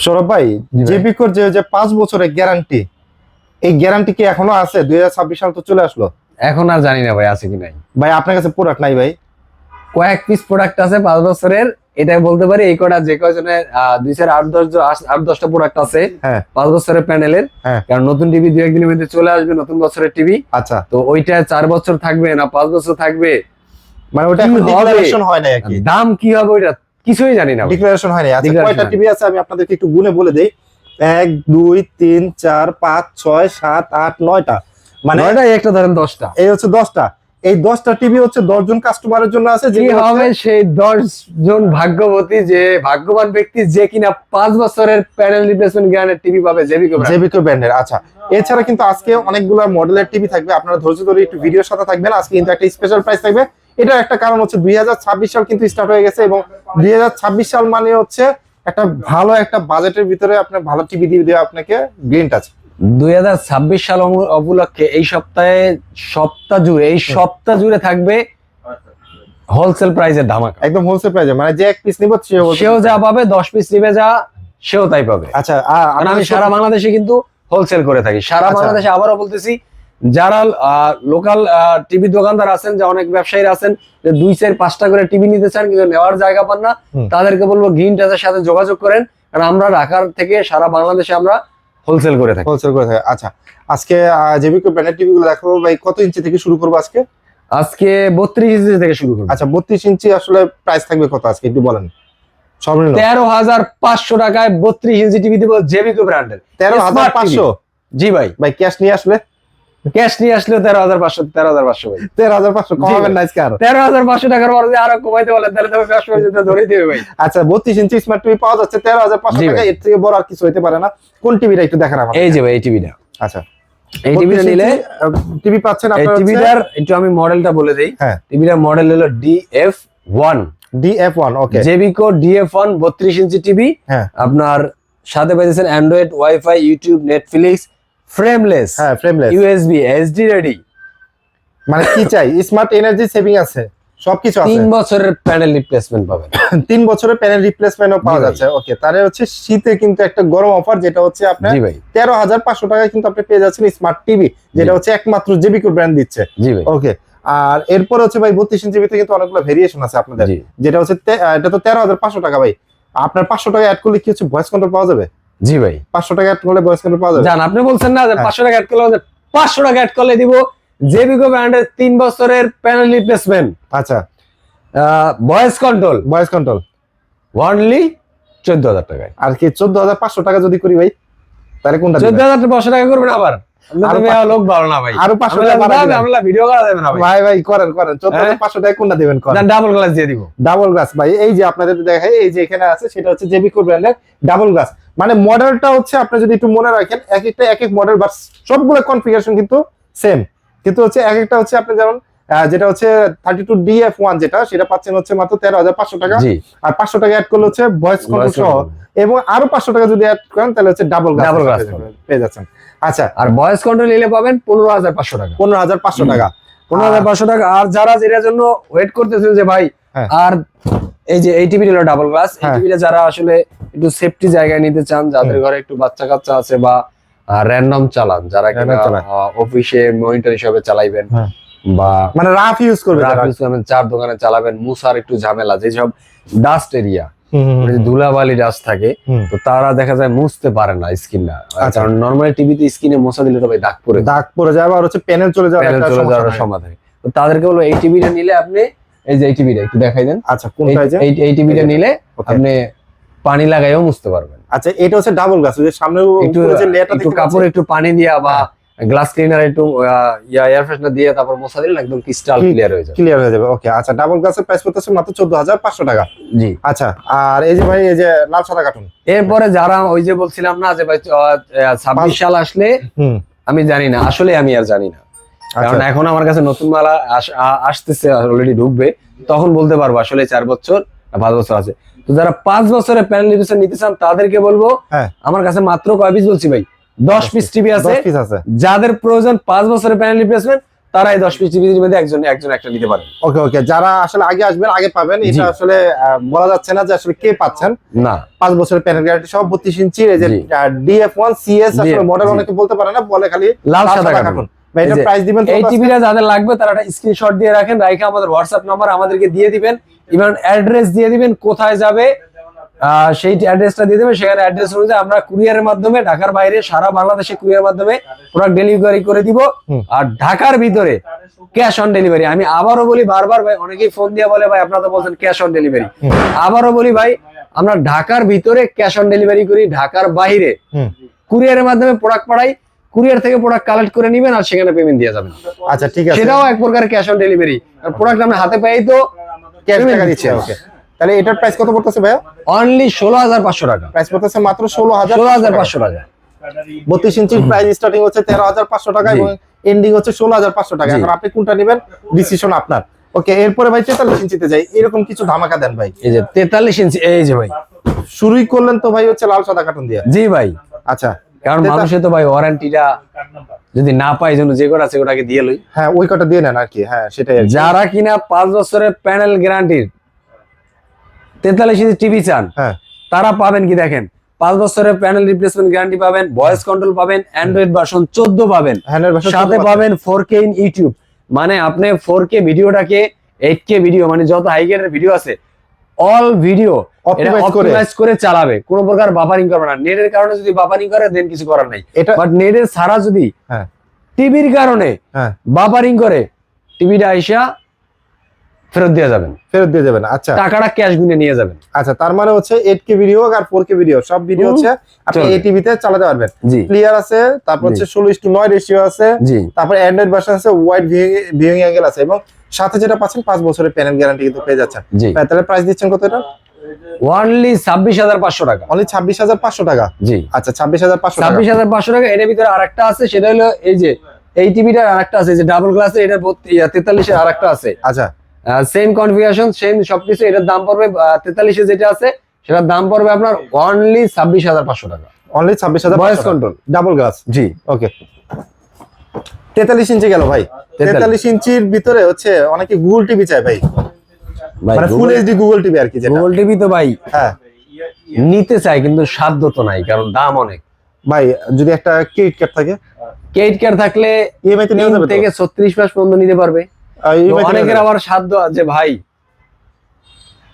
সৌরভ ভাই, জেবিকোর যে 5 বছরের গ্যারান্টি, এই গ্যারান্টি কি এখনো আছে? 2026 সাল তো চলে আসলো। এখন আর জানি না ভাই আছে কি নাই। ভাই আপনার কাছে প্রোডাক্ট নাই ভাই? কয়েক পিস প্রোডাক্ট আছে 5 বছরের, এটাই বলতে পারি। এই কটা যে কয়জনের 2-8-10টা প্রোডাক্ট আছে 5 বছরের প্যানেলের। কারণ নতুন টিভি 2-1 দিনের মধ্যে চলে আসবে, নতুন বছরের টিভি। আচ্ছা, তো ওইটা 4 বছর থাকবে না 5 বছর থাকবে, মানে ওটা এখন ডিক্লারেশন হয় না আর কি। দাম কি হবে ওইটা কিছুই জানি না, ডিক্লারেশন হয় না। আচ্ছা, কয়টা টিভি আছে আমি আপনাদেরকে একটু গুনে বলে দেই। 1 2 3 4 5 6 7 8 9টা, মানে 9টা একটা ধরেন 10টা, এই হচ্ছে 10টা। এই 10টা টিভি হচ্ছে 10 জন কাস্টমারের জন্য আছে। যে হবে সেই 10 জন ভাগ্যবতী, যে ভাগ্যবান ব্যক্তি যে কিনা 5 বছরের প্যানেল রিপ্লেসমেন্ট গ্যারান্টি টিভি পাবে জেবিকো ব্র্যান্ডের। আচ্ছা, এছাড়া কিন্তু আজকে অনেকগুলা মডেলের টিভি থাকবে, আপনারা ধৈর্য ধরে একটু ভিডিওর সাথে থাকবেন। আজকে কিন্তু একটা স্পেশাল প্রাইস থাকবে। এটার একটা কারণ হচ্ছে 2026 সাল কিন্তু স্টার্ট হয়ে গেছে, এবং 2026 সাল মানে হচ্ছে একটা ভালো একটা বাজেটের ভিতরে আপনার ভালো টিভি দিয়ে দেওয়া আপনাকে গ্রিন টাচ। 2026 সাল উপলক্ষে এই সপ্তাহ জুড়ে থাকবে হোলসেল প্রাইসের ধামাকা, একদম হোলসেল প্রাইসে। মানে যে এক পিস নিব সেও যা পাবে, 10 পিস নিবে যা সেও তাই পাবে। আচ্ছা, আমি সারা বাংলাদেশে কিন্তু হোলসেল করে থাকি। সারা বাংলাদেশে আবারও বলতেছি, যারা লোকাল টিভি দোকানদার আছেন, যে অনেক ব্যবসায়ী আছেন যে 2-4-5টা করে টিভি নিতে চান কিন্তু নেওয়ার জায়গা পান না, তাদেরকে বলবো গ্রিন টাচের সাথে যোগাযোগ করেন। কারণ আমরা ঢাকার থেকে সারা বাংলাদেশে আমরা হোলসেল করে থাকি। আচ্ছা, আজকে জেবিকো ব্র্যান্ডের টিভি গুলো দেখাবো ভাই। কত ইঞ্চি থেকে শুরু করবো আজকে? 32 ইঞ্চি থেকে শুরু করবো। আচ্ছা, 32 ইঞ্চি আসলে প্রাইস থাকবে কত আজকে একটু বলেন। 13,500 টাকায় 32 ইঞ্চি টিভি দিব জেবিকো ব্র্যান্ডের। 13,500? জি ভাই। ক্যাশ নিয়ে আসলে? ক্যাশ নিয়ে আসলে 13,500 ভাই। 13,500 কমাবেন না আজকে আরো? 13,500 টাকার পর যদি আরো কমাইতে বলেন তাহলে তো ব্যবসা বাণিজ্য ধরে দিবে ভাই। আচ্ছা, 32 ইঞ্চি স্মার্ট টিভি পাওয়া যাচ্ছে 13,500 টাকা। এর থেকে বড় আর কিছু হইতে পারে না। কোন টিভিটা একটু দেখান আমাকে? এই যে ভাই, এই টিভিটা। আচ্ছা, এই টিভিটা নিলে টিভি পাচ্ছেন আপনারা। এই টিভিটার একটু আমি মডেলটা বলে দেই। টিভিটার মডেল হলো DF1। ওকে, জেবিকো DF1 32 ইঞ্চি টিভি। আপনার সাথে পাইছেন Android, wifi, YouTube, Netflix, frameless, USB, SD ready. মানে কি চাই? স্মার্ট এনার্জি সেভিং আছে, সবকিছু আছে। 3 বছরের প্যানেল রিপ্লেসমেন্ট পাবেন। 3 বছরের প্যানেল রিপ্লেসমেন্টও পাওয়া যাচ্ছে। ওকে, তাহলে হচ্ছে শীতে কিন্তু একটা গরম অফার, যেটা হচ্ছে আপনার 13,500 টাকায় কিন্তু আপনি পেয়ে যাচ্ছেন স্মার্ট টিভি, যেটা হচ্ছে একমাত্র জেবিকো ব্র্যান্ড দিচ্ছে। ওকে, আর এরপর হচ্ছে ভাই 32 ইঞ্চি টিভিতে কিন্তু অনেকগুলো ভেরিয়েশন আছে আপনাদের, যেটা হচ্ছে এটা তো 13,500 টাকা ভাই। আপনার 500 টাকা অ্যাড করলে কি হচ্ছে ভয়েস কন্ট্রোল পাওয়া যাবে? জি ভাই, 500 টাকা অ্যাড করলে ভয়েস কন্ট্রোল পাওয়া যাবে। জান আপনি বলছেন না যে 500 টাকা অ্যাড করলে, 500 টাকা অ্যাড করলে দিব জেবিকো ব্র্যান্ডের 3 বছরের প্যানেল রিপ্লেসমেন্ট। আচ্ছা, ভয়েস কন্ট্রোল অনলি 14,000 টাকায়। আর কি 14,500 টাকা যদি করি ভাই, তাহলে কোনটা? 14,500 টাকা করবেন আবার? লোক ভালো না ভাই, আরো 500 টাকা বাড়াবেন। আমরা ভিডিও করা যাবে না ভাই করেন 14,500 টাকা কোনটা দিবেন? ডাবল গ্লাস দিয়ে দিব। ডাবল গ্লাস ভাই, এই যে আপনাদের দেখাই, এই যে এখানে আছে, সেটা হচ্ছে জেবিকো ব্র্যান্ডের ডাবল গ্লাস। মানে মডেলটা হচ্ছে আপনি যদি একটু মনে রাখেন, এক এক মডেল, বাট সবগুলো কনফিগারেশন কিন্তু সেম, কিন্তু হচ্ছে এক একটা হচ্ছে আপনি যেমন যেটা হচ্ছে 32DF1 যেটা, সেটা পাচ্ছেন হচ্ছে মাত্র 13,500 টাকা। আর 500 টাকা অ্যাড করলে হচ্ছে ভয়েস কন্ট্রোল সহ, এবং আরো 500 টাকা যদি অ্যাড করেন তাহলে হচ্ছে ডাবল গ্লাস পেয়ে যাচ্ছেন। আচ্ছা, আর ভয়েস কন্ট্রোল নিলে পাবেন 15,500 টাকা। 15,500 টাকা। 15,500 টাকা। আর যারা যেটার জন্য ওয়েট করতেছেন যে ভাই, আর এই যে এই টিভিটা হলো ডাবল গ্লাস, এই টিভিটা যারা আসলে একটু সেফটি জায়গায় নিতে চান, যাদের ঘরে একটু বাচ্চা কাচ্চা আছে, বা র্যান্ডম চালান, যারা অফিসে মনিটর হিসেবে চালাইবেন, বা মানে রাফ ইউজ করবেন, চার দোকানে চালাবেন, মুসার একটু ঝামেলা, যেসব ডাস্ট এরিয়া, ধুলাবালি ডাস্ট থাকে, তো তারা দেখা যায় মুছতে পারে না স্কিনটা। কারণ নরমালি টিভিতে স্কিনে মোছা দিলে তো ভাই দাগ পড়ে যায়, আর হচ্ছে প্যানেল চলে যাওয়ার সম্ভাবনা থাকে। তো তাদেরকে বলবো এই টিভিটা নিলে আপনি, এই যে এই টিভিটা একটু দেখাই দেন। আচ্ছা, কোনটা? এই টিভিটা নিলে আপনি পানি লাগাইও মুছতে পারবেন। আচ্ছা, এটা হচ্ছে ডাবল গ্লাস, ওই যে সামনে উপরে যে লেয়ারটা একটু কাপড় একটু পানি দিয়া বা গ্লাস ক্লিনার একটু এয়ার ফ্রেশনার দিয়ে তারপর মোছা দিলে একদম ক্রিস্টাল ক্লিয়ার হয়ে যাবে। ওকে, আচ্ছা, ডাবল গ্লাসের প্রাইস পড়তেছে মাত্র 14,500 টাকা। জি, আচ্ছা। আর এই যে ভাই, এই যে লাল সাদা কার্টুন, এরপরে যারা ওই যে বলছিলাম না যে ভাই 26 সাল আসলে, আমি জানি না, আসলে আমি আর জানি না, কারণ এখন আমার কাছে নতুন মাল আসতেছে, অলরেডি ঢুকবে, তখন বলতে পারবো আসলে 4 বছর 5 বছর আছে। তো যারা 5 বছরের প্যানেল রিপ্লেসমেন্ট নিতে চান তাদেরকে বলবো, আমার কাছে মাত্র কয় পিস বলছি ভাই, 10 পিস টিভি আছে। যাদের প্রয়োজন 5 বছরের প্যানেল রিপ্লেসমেন্ট, তারাই 10 পিস টিভির মধ্যে একজন একটা নিতে পারেন। ওকে ওকে, যারা আসলে আগে আসবেন আগে পাবেন, জি। এটা আসলে বলা যাচ্ছে না যে আসলে কে পাচ্ছেন। না 5 বছরের প্যানেল গ্যারান্টি সহ 32 ইঞ্চির এই যে জি। DF1 CS আসলে DF, মডেল জি। অনেকে বলতে পারে না, বলে খালি লাল সাদা কার্টুন। কার্টুন। ভাই এটা এই যে প্রাইস দিবেন এই কত আজকে? টিভিটা যাদের লাগবে তারা একটা স্ক্রিনশট দিয়ে রাখেন, রাইখে আমাদের হোয়াটসঅ্যাপ নাম্বার আমাদেরকে দিয়ে দিবেন, ইভেন অ্যাড্রেস দিয়ে দিবেন কোথায় যাবে, সেই অ্যাড্রেসটা দিয়ে দেবেন। সেখানে অ্যাড্রেস অনুযায়ী আমরা কুরিয়ারের মাধ্যমে ঢাকার বাইরে সারা বাংলাদেশে কুরিয়ার মাধ্যমে প্রোডাক্ট ডেলিভারি করে দিব। আর ঢাকার ভিতরে ক্যাশ অন ডেলিভারি। আমি আবারও বলি বারবার ভাই, অনেকেই ফোন দিয়ে বলে ভাই আপনারা তো বলছেন ক্যাশ অন ডেলিভারি, আবারও বলি ভাই আমরা ঢাকার ভিতরে ক্যাশ অন ডেলিভারি করি, ঢাকার বাইরে কুরিয়ারের মাধ্যমে প্রোডাক্ট পাঠাই, কুরিয়ার থেকে প্রোডাক্ট কালেক্ট করে নেবেন আর সেখানে পেমেন্ট দিয়ে যাবেন। আচ্ছা ঠিক আছে, সেটাও এক প্রকার ক্যাশ অন ডেলিভারি। প্রোডাক্ট আমরা হাতে পাই তো ক্যাশ payment টাকা দিচ্ছি। দিচ্ছে। ওকে, তাহলে এটার প্রাইস কত পড়তেছে ভাইয়া? অনলি 16,500 টাকা। প্রাইস পড়তেছে মাত্র 16,500 16,500 টাকা। 32 ইঞ্চির প্রাইস স্টার্টিং হচ্ছে 13,500 টাকা জি। এবং এন্ডিং হচ্ছে 16,500 টাকা। জি। এখন আপনি কোনটা নেবেন ডিসিশন আপনার। ওকে, এরপরে ভাই 43 ইঞ্চিতে যাই, এরকম কিছু ধামাকা দেন ভাই। এই যে 43 ইঞ্চি, এই যে ভাই শুরুই করলেন তো ভাই হচ্ছে লাল সাদা কার্টুন দিয়ে। জি ভাই, আচ্ছা, কারণ মানুষে তো ভাই ওয়ারেন্টিটা যদি না পায় জন্য যে কটা আছে ওটাকে দিয়ে লই। হ্যাঁ ওই কটা দিয়ে নেন আর কি। হ্যাঁ সেটাই আর কি। যারা কিনা 5 বছরের প্যানেল গ্যারান্টির 43 ইঞ্চি টিভি চান হ্যাঁ তারা পাবেন কি দেখেন, 5 বছরের প্যানেল রিপ্লেসমেন্ট গ্যারান্টি পাবেন, ভয়েস কন্ট্রোল পাবেন, অ্যান্ড্রয়েড ভার্সন 14 পাবেন, হ্যান্ডেল ভার্সন সাথে পাবেন 4K ইন ইউটিউব। মানে আপনি 4K ভিডিওটাকে 8K ভিডিও মানে যত হাই গ্রেডের ভিডিও আছে অল ভিডিও অপটিমাইজ করে চালাবে, কোনো প্রকার বাফারিং করবে না। নেটের কারণে যদি বাফারিং করে দেন কিছু করার নাই, বাট নেটের ছাড়া যদি হ্যাঁ টিভির কারণে হ্যাঁ বাফারিং করে টিভিটা আইসা ফেরত দিয়ে যাবেন, ফেরত দিয়ে যাবেন। আচ্ছা টাকাটা ক্যাশ গুনে নিয়ে যাবেন। আচ্ছা, তার মানে হচ্ছে 8K ভিডিও আর 4K ভিডিও সব ভিডিও হচ্ছে আপনি চলবে। এই টিভিতে চালাতে পারবেন। জি ক্লিয়ার আছে, তারপর হচ্ছে 16:9 রেশিও আছে, জি তারপর অ্যান্ড্রয়েড ভার্সন আছে, ওয়াইড ভিউইং অ্যাঙ্গেল আছে এবং সাথে যেটা পাচ্ছেন 5 বছরের প্যানেল গ্যারান্টি কিন্তু পেয়ে যাচ্ছেন। জি তাহলে প্রাইস দিচ্ছেন কত এটা? অনলি 26,500 টাকা। অনলি 26,500 টাকা। জি আচ্ছা 26,500 টাকা। 26,500 টাকা। এর ভিতরে আরেকটা আছে, সেটা হলো এই যে এই টিভিটার আরেকটা আছে যে ডাবল গ্লাসের, এটার 43 এর আরেকটা আছে, আচ্ছা সেম কনফিগারেশন সেম সবকিছু। এটার দাম পড়বে 43 এ যেটা আছে সেটার দাম পড়বে আপনার অনলি 26,500 টাকা। Only 26,500 voice control double glass. জি ওকে, 43 ইঞ্চি গেল ভাই। 43 ইঞ্চির ভিতরে হচ্ছে অনেকে গুগল টিভি চায় ভাই, ভাই মানে ফুল এইচডি গুগল টিভি আর কি যেটা। গুগল টিভি তো ভাই হ্যাঁ নিতে চাই কিন্তু সাধ্য তো নাই, কারণ দাম অনেক। ভাই যদি একটা ক্রেডিট কার্ড থাকে, ক্রেডিট কার্ড থাকলে ইএমআই তে নেওয়া 3 যাবে তো? থেকে 36 মাস পর্যন্ত নিতে পারবে। EMI তে অনেকের নেওয়া যাবে। আবার সাধ্য আছে ভাই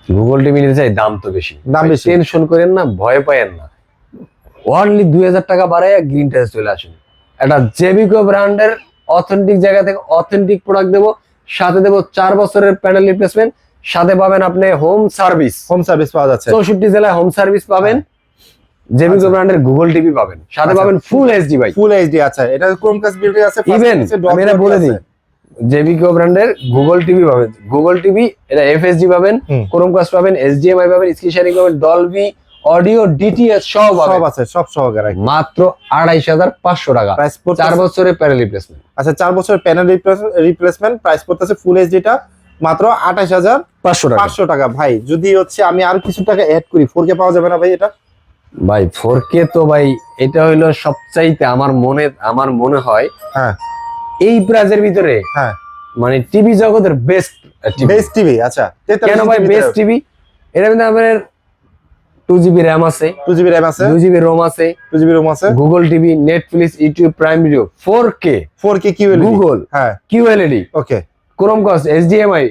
গুগল টিভি নিতে চাই, দাম তো বেশি, দাম বেশি। টেনশন করেন না, ভয় পায়েন না, অনলি 2,000 টাকা বাড়ায় গ্রিন টাচে চলে আসুন। একটা জেবিকো ব্র্যান্ডের অথেন্টিক জায়গা থেকে অথেন্টিক প্রোডাক্ট দেবো, সাথে দেবো 4 বছরের প্যানেল রিপ্লেসমেন্ট, সাথে পাবেন আপনি হোম সার্ভিস, হোম সার্ভিস পাওয়া যাচ্ছে 64 জেলায় হোম সার্ভিস পাবেন, জেবিকো ব্র্যান্ডের গুগল টিভি পাবেন, সাথে আচ্ছা। পাবেন ফুল এইচডি ভাই। Full HD. আচ্ছা, এটা ক্রোমকাস্ট বিল্ড আছে, ইভেন আমি এটা বলে দিই, জেবিকো ব্র্যান্ডের গুগল টিভি পাবেন, গুগল টিভি এটা এফএসডি পাবেন, ক্রোমকাস্ট পাবেন, এইচডিএমআই পাবেন, স্ক্রিন শেয়ারিং পাবেন, ডলবি অডিও, ডিটিএস সব সব আছে, সব সহকারে মাত্র 28,500 টাকা। প্রাইস 4 বছরের প্যানেল রিপ্লেসমেন্ট। আচ্ছা 4 বছরের প্যানেল রিপ্লেসমেন্ট প্রাইস পড়তেছে ফুল এইচডিটা মাত্র 28,500 টাকা। ভাই যদি হচ্ছে আমি আর কিছু টাকা অ্যাড করি 4K পাওয়া যাবে না ভাই এটা? ভাই 4K তো ভাই এটা হইলো সবচাইতে আমার মনে হয় হ্যাঁ এই প্রাইজের ভিতরে হ্যাঁ মানে টিভি জগতের বেস্ট বেস্ট টিভি। আচ্ছা কেন ভাই বেস্ট টিভি? এর মধ্যে আপনার 2GB র্যাম আছে, 2GB র্যাম আছে, 2GB রোম আছে, 2GB রোম আছে, Google TV, Netflix, YouTube, prime video, 4K QLED, Google, হ্যাঁ কিউএলইডি, ওকে, ক্রোমকাস্ট, এইচডিএমআই,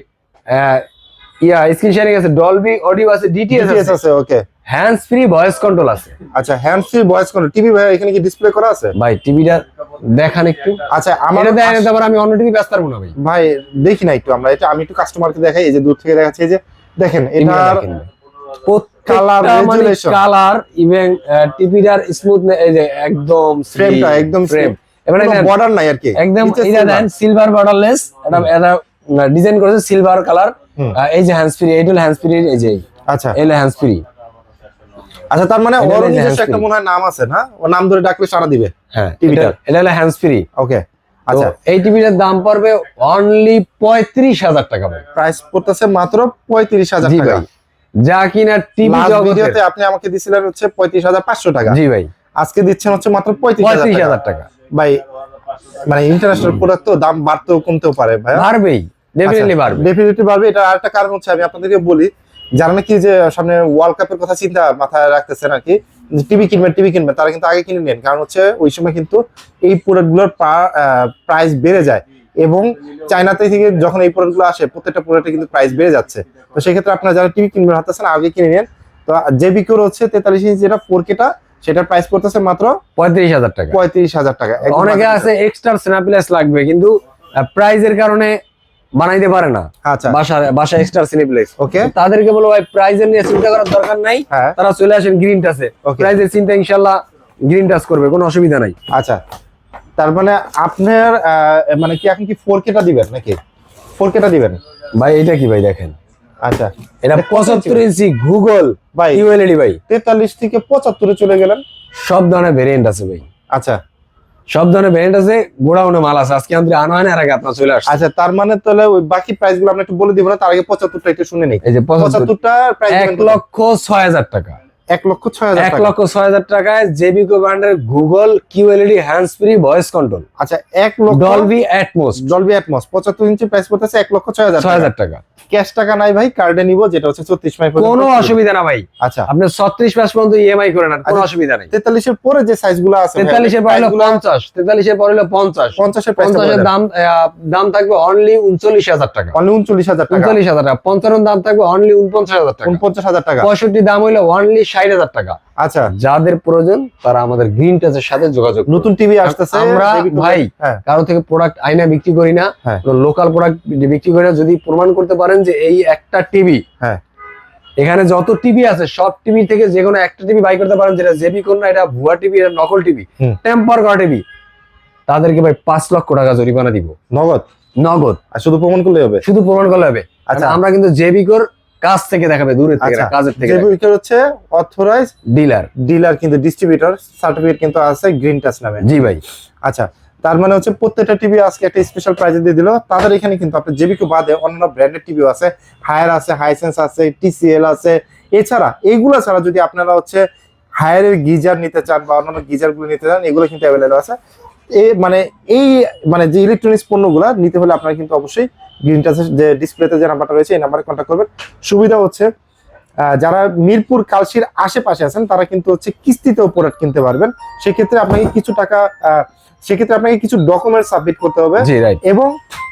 স্ক্রিন শেয়ারিং আছে, ডলবি অডিও আছে, ডিটিএস DTS আছে, আছে ওকে। হ্যান্ডস ফ্রি ভয়েস কন্ট্রোল আছে। আচ্ছা hand free voice control TV ভাই এখানে কি ডিসপ্লে করা আছে? ভাই টিভিটা দেখান একটু। আচ্ছা আমার এটা দেখেন, তারপর আমি অন্য টিভি ব্যস্ত পারবো না ভাই। ভাই দেখি না একটু আমরা, এটা আমি একটু কাস্টমারকে দেখাই, এই যে দূর থেকে দেখাচ্ছি, এই যে দেখেন টিভিটা এটার দেখেন কালার, রেজুলেশন, কালার, ইভেন টিভিটার স্মুথ, এই যে একদম ফ্রেমটা একদম ফ্রেম, এবারে বর্ডার নাই আর কি, একদম নিচে এটা silver। দেন সিলভার বর্ডারলেস, এটা ডিজাইন করেছে সিলভার কালার। এই যে হ্যান্ডস ফ্রি, এইটা হ্যান্ডস ফ্রি, এই যে আচ্ছা এলে হ্যান্ডস ফ্রি। আচ্ছা তার মানে এটা ওর হলো নিজস্ব hands একটা free। মনে হয় নাম আছে না, ও নাম ধরে ডাকলে সাড়া দিবে হ্যাঁ টিভিটা। এটা হলো হ্যান্ডস ফ্রি। ওকে আচ্ছা আচ্ছা এই টিভিটার দাম পড়বে অনলি 35,000 টাকা ভাই। প্রাইস পড়তেছে মাত্র 35,000 জি টাকা। ভাই, যা কিনা টিভি লাস্ট জগতে ভিডিওতে আপনি আমাকে দিছিলেন হচ্ছে 35,500 টাকা, জি ভাই আজকে দিচ্ছেন হচ্ছে মাত্র 35,000 35,000 টাকা। ভাই মানে ইন্টারন্যাশনাল প্রোডাক্ট তো দাম বাড়তেও কমতেও পারে ভাই, বাড়বেই, ডেফিনেটলি বাড়বে, ডেফিনেটলি বাড়বে। এটা আরেকটা কারণ হচ্ছে আমি আপনাদেরকে বলি, যারা নাকি যে সামনে ওয়ার্ল্ড কাপের কথা চিন্তা মাথায় রাখতেছেন আর কি, টিভি কিনবেন তারা কিন্তু আগে কিনে নেন, কারণ হচ্ছে ওই সময় কিন্তু এই প্রোডাক্টগুলোর প্রাইস বেড়ে যায়, এবং চায়নাতে থেকে যখন এই প্রোডাক্টগুলো আসে প্রত্যেকটা প্রোডাক্টে কিন্তু প্রাইস বেড়ে যাচ্ছে। তো সেক্ষেত্রে আপনারা যারা টিভি কিনবেন হাতেছেন আগে কিনে নেন। তো জেবিকোর হচ্ছে 43 ইঞ্চি যেটা 4K টা, সেটার প্রাইস পড়তেছে মাত্র 35,000 টাকা। 35,000 টাকা। অনেকে আছে এক্সট্রা সিনাপ্লেস লাগবে, কিন্তু প্রাইজের কারণে বানাইতে পারে না। আচ্ছা, বাসা এক্সট্রা সিনাপ্লেস, ওকে, তাদেরকে বলো ভাই প্রাইজের নিয়ে চিন্তা করার দরকার নাই, তারা চলে আসেন গ্রিন টাচে, প্রাইজের চিন্তা ইনশাআল্লাহ গ্রিন টাচ করবে, কোনো অসুবিধা নাই। আচ্ছা, তার মানে আপনার মানে কি এখন কি 4K টা দিবেন নাকি 4K টা দিবেন ভাই? এটা কি ভাই দেখেন, আচ্ছা এটা 75 ইঞ্চি গুগল ভাই, ইউএলইডি ভাই, 43 থেকে 75 এ চলে গেলেন। সব ধরনের ভেরিয়েন্ট আছে ভাই, আচ্ছা, সব ধরনের ভেরিয়েন্ট আছে, গোডাউনে মাল আছে, আজকে আমাদের আনা হয় না, এর আগে আপনার চলে আসছে। আচ্ছা, তার মানে তাহলে ওই বাকি প্রাইস গুলো আমরা একটু বলে দিব না, তার আগে 75 টা একটু শুনে নেই। এই যে 75 টা প্রাইস 1,06,000 টাকা, 1,06,000 টাকা, 1,06,000 টাকায় জেবিকো ব্র্যান্ডের Google QLED hands free voice control. আচ্ছা, 1 লক্ষ ডলবি অ্যাটমস, 75 ইঞ্চি প্রাইস পড়তেছে 1,06,000 টাকা। ক্যাশ টাকা নাই ভাই, কার্ডে নিব, যেটা হচ্ছে 34 মাস পর্যন্ত। কোনো অসুবিধা না ভাই, আচ্ছা, আপনি 36 মাস পর্যন্ত ইএমআই করে নেন, কোনো অসুবিধা নাই। 43 এর পরে যে সাইজগুলো আছে, 43 এর পরে হলো 50, 43 এর পরে হলো 50, 50 এর প্রাইস 50 এর দাম থাকবে অনলি 39,000 টাকা, অনলি 39,000 টাকা, 39,000 টাকা। 55 দাম থাকবে অনলি 49,000 টাকা, 49,000 টাকা। 65 দাম হইলো অনলি 60,000 টাকা। আচ্ছা, যাদের প্রয়োজন তারা আমাদের গ্রিন টাচের সাথে যোগাযোগ করুন। নতুন টিভি আসতেছে, আমরা ভাই কারো থেকে প্রোডাক্ট আইনা বিক্রি করি না, লোকাল প্রোডাক্ট বিক্রি করি না। যদি প্রমাণ করতে পারেন যে এই একটা টিভি, এখানে যত টিভি আছে সব টিভি থেকে যে কোনো একটা টিভি বাই করতে পারেন, যেটা জেবি কোন না, এটা ভুয়া টিভি, এটা নকল টিভি, টেম্পার করা টিভি, তাদেরকে ভাই 5 লক্ষ টাকা জরিমানা দিব, নগদ। আর শুধু প্রমাণ করলে হবে, শুধু প্রমাণ করলে হবে। আচ্ছা, আমরা কিন্তু জেবিকোর কাছ থেকে দেখাবে, দূরের থেকে, কাজের থেকে। জেবিকোর হচ্ছে অথরাইজড ডিলার কিন্তু ডিস্ট্রিবিউটর সার্টিফিকেট কিন্তু আছে গ্রিন টাচ নামে। জি ভাই। আচ্ছা, তার মানে হচ্ছে প্রত্যেকটা টিভি আজকে একটা স্পেশাল প্রাইজে দিয়ে দিল। তাদের এখানে কিন্তু আপনার জেবিকো বাদে অন্যান্য ব্র্যান্ডেড টিভিও আছে, হায়ার আছে, হাইসেন্স আছে, টিসিএল আছে। এছাড়া এইগুলো ছাড়া যদি আপনারা হচ্ছে হায়ারের গিজার নিতে চান বা অন্যান্য গিজার গুলো নিতে চান, এগুলো কিন্তু অ্যাভেলেবল আছে। মানে যে ইলেকট্রনিক্স পণ্যগুলো নিতে হলে আপনারা কিন্তু অবশ্যই গ্রিন টাচের যে ডিসপ্লেতে যে নাম্বারটা রয়েছে এই নাম্বারে কন্ট্যাক্ট করবেন। সুবিধা হচ্ছে যারা মিরপুর কালশির আশেপাশে আছেন তারা কিন্তু হচ্ছে কিস্তিতেও প্রোডাক্ট কিনতে পারবেন। সেক্ষেত্রে আপনাকে কিছু ডকুমেন্ট সাবমিট করতে হবে, এবং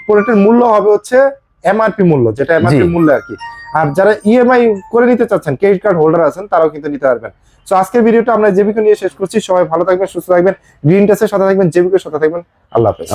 প্রোডাক্টের মূল্য হবে হচ্ছে এমআরপি মূল্য, যেটা এমআরপি মূল্য আর কি। আর যারা ইএমআই করে নিতে চাচ্ছেন, ক্রেডিট কার্ড হোল্ডার আছেন, তারাও কিন্তু নিতে পারবেন। তো আজকের ভিডিওটা আমরা জেবিকো নিয়ে শেষ করছি। সবাই ভালো থাকবেন, সুস্থ থাকবেন, গ্রিন টাচের সাথে থাকবেন, জেবিকোর সাথে থাকবেন। আল্লাহ হাফেজ।